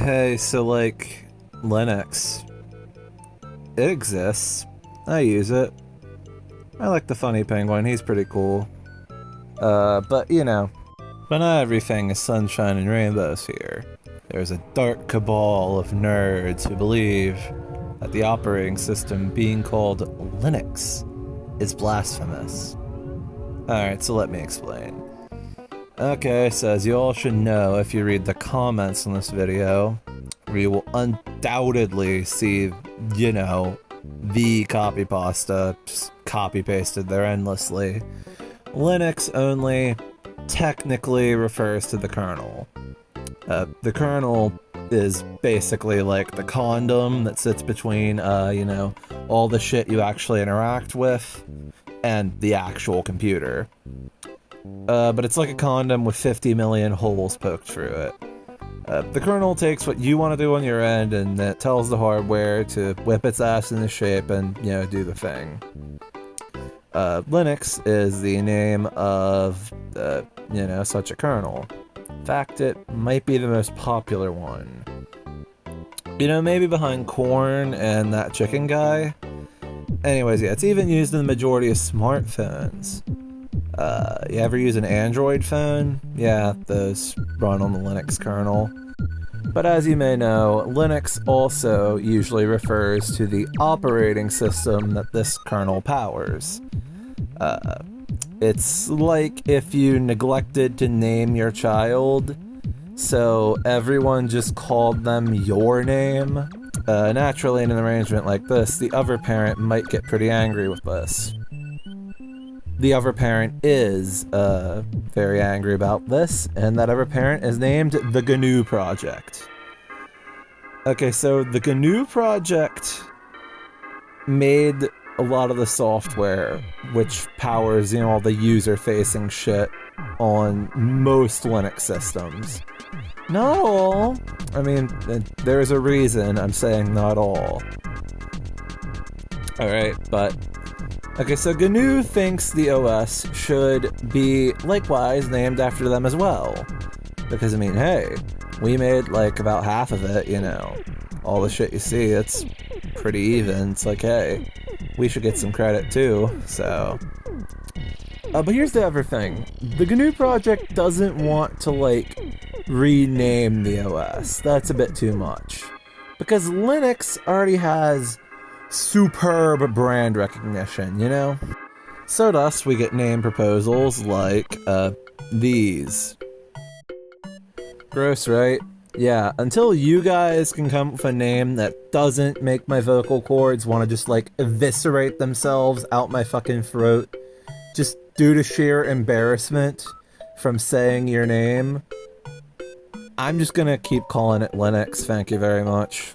Hey, so like, Linux. It exists. I use it. I like the funny penguin, he's pretty cool. But you know, but not everything is sunshine and rainbows here. There's a dark cabal of nerds who believe that the operating system being called Linux is blasphemous. Alright, so let me explain. Okay, so as you all should know if you read the comments on this video, you will undoubtedly see, you know, the copy pasta just copy pasted there endlessly. Linux only technically refers to the kernel. The kernel is basically like the condom that sits between, you know, all the shit you actually interact with and the actual computer. But it's like a condom with 50 million holes poked through it. The kernel takes what you want to do on your end and it tells the hardware to whip its ass into shape and, you know, do the thing. Linux is the name of, you know, such a kernel. In fact, it might be the most popular one. You know, maybe behind corn and that chicken guy. Anyways, yeah, it's even used in the majority of smartphones. You ever use an Android phone? Yeah, those run on the Linux kernel. But as you may know, Linux also usually refers to the operating system that this kernel powers. It's like if you neglected to name your child, so everyone just called them your name. Naturally, in an arrangement like this, the other parent might get pretty angry with this. The other parent is very angry about this, and that other parent is named the GNU Project. Okay, so the GNU Project made a lot of the software which powers, you know, all the user-facing shit on most Linux systems. Not all. I mean, there's a reason I'm saying not all. Alright, but... okay, so GNU thinks the OS should be likewise named after them as well. Because, I mean, hey, we made, like, about half of it, you know. All the shit you see, it's pretty even. It's like, hey, we should get some credit too, so... but here's the other thing. The GNU Project doesn't want to, like, rename the OS. That's a bit too much. Because Linux already has superb brand recognition, you know? So thus, we get name proposals like, these. Gross, right? Yeah, until you guys can come up with a name that doesn't make my vocal cords want to just, like, eviscerate themselves out my fucking throat, just due to sheer embarrassment from saying your name, I'm just gonna keep calling it Linux, thank you very much.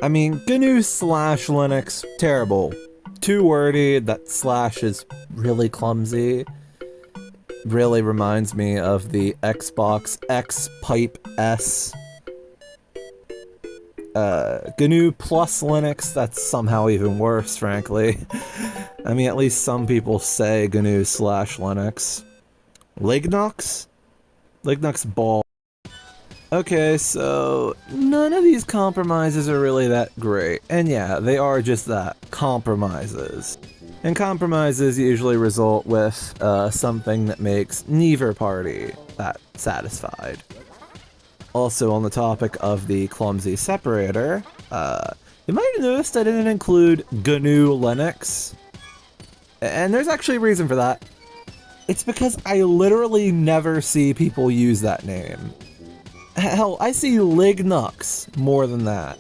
I mean, GNU/Linux, terrible. Too wordy, that slash is really clumsy. Really reminds me of the Xbox X Pipe S. GNU plus Linux, that's somehow even worse, frankly. I mean, at least some people say GNU/Linux. Lignux? Lignux ball. Okay, so none of these compromises are really that great. And yeah, they are just that, compromises. And compromises usually result with something that makes neither party that satisfied. Also on the topic of the clumsy separator, you might have noticed I didn't include GNU Linux. And there's actually a reason for that. It's because I literally never see people use that name. Hell, I see Lignux more than that.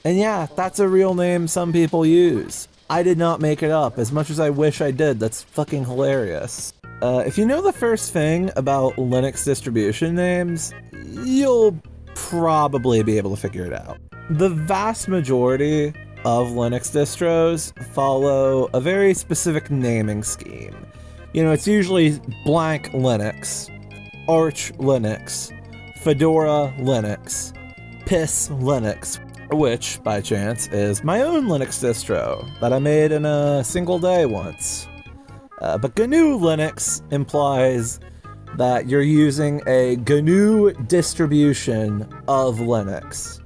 And yeah, that's a real name some people use. I did not make it up, as much as I wish I did. That's fucking hilarious. If you know the first thing about Linux distribution names, you'll probably be able to figure it out. The vast majority of Linux distros follow a very specific naming scheme. You know, it's usually blank Linux, Arch Linux, Fedora Linux, Piss Linux, which, by chance, is my own Linux distro that I made in a single day once. But GNU Linux implies that you're using a GNU distribution of Linux.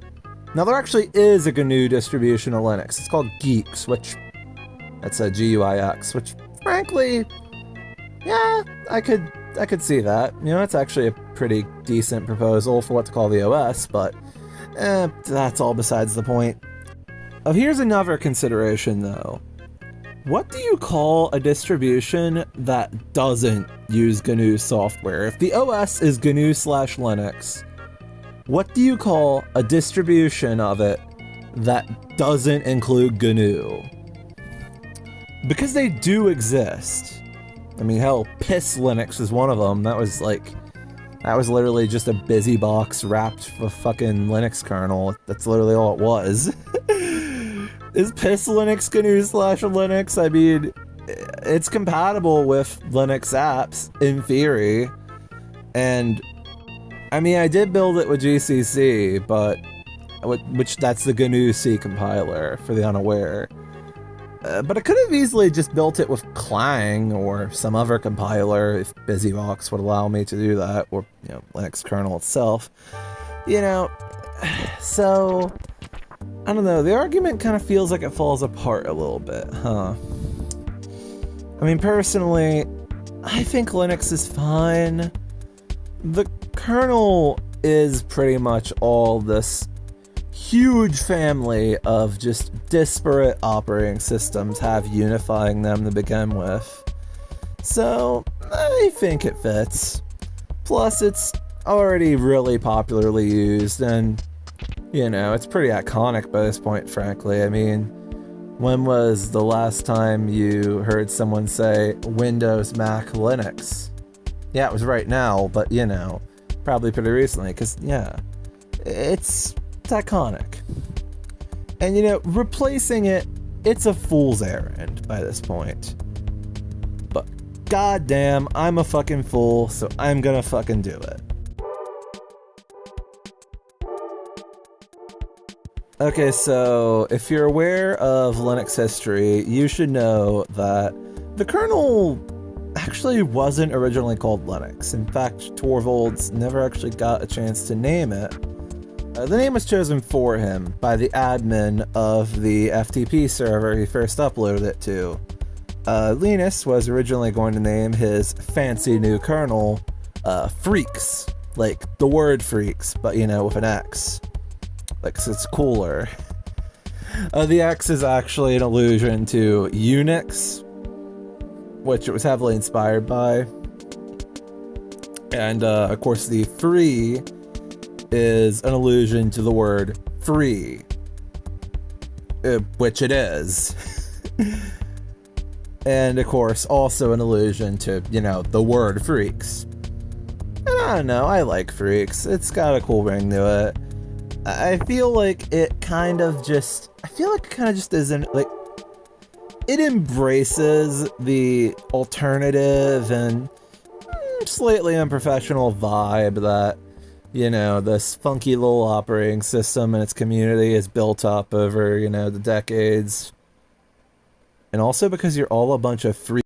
Now, there actually is a GNU distribution of Linux. It's called Geeks, which... That's a GUIX, which, frankly... Yeah, I could see that. You know, it's actually a pretty decent proposal for what to call the OS, but... that's all besides the point. Here's another consideration, though. What do you call a distribution that doesn't use GNU software? If the OS is GNU/Linux, what do you call a distribution of it that doesn't include GNU? Because they do exist. I mean, hell, Piss Linux is one of them. That was literally just a busy box wrapped for fucking Linux kernel. That's literally all it was. Is Piss Linux GNU/Linux? I mean, it's compatible with Linux apps, in theory. And, I mean, I did build it with GCC, but... Which, that's the GNU-C compiler, for the unaware. But I could have easily just built it with Clang, or some other compiler, if BusyBox would allow me to do that, or, you know, Linux kernel itself. You know, so... I don't know, the argument kind of feels like it falls apart a little bit, huh? I mean, personally, I think Linux is fine. The kernel is pretty much all this huge family of just disparate operating systems have unifying them to begin with. So, I think it fits. Plus, it's already really popularly used, and... You know, it's pretty iconic by this point, frankly. I mean, when was the last time you heard someone say Windows, Mac, Linux? Yeah, it was right now, but, you know, probably pretty recently, because, yeah, it's iconic. And, you know, replacing it, it's a fool's errand by this point. But, goddamn, I'm a fucking fool, so I'm gonna fucking do it. Okay, so if you're aware of Linux history, you should know that the kernel actually wasn't originally called Linux. In fact, Torvalds never actually got a chance to name it. The name was chosen for him by the admin of the FTP server he first uploaded it to. Linus was originally going to name his fancy new kernel Freaks, like the word freaks, but you know, with an X. Like, 'cause it's cooler. The X is actually an allusion to Unix, which it was heavily inspired by. And, of course, the free is an allusion to the word free, which it is. And, of course, also an allusion to, you know, the word freaks. And I don't know, I like freaks. It's got a cool ring to it. I feel like it kind of just isn't, like, it embraces the alternative and slightly unprofessional vibe that, you know, this funky little operating system and its community is built up over, you know, the decades. And also because you're all a bunch of free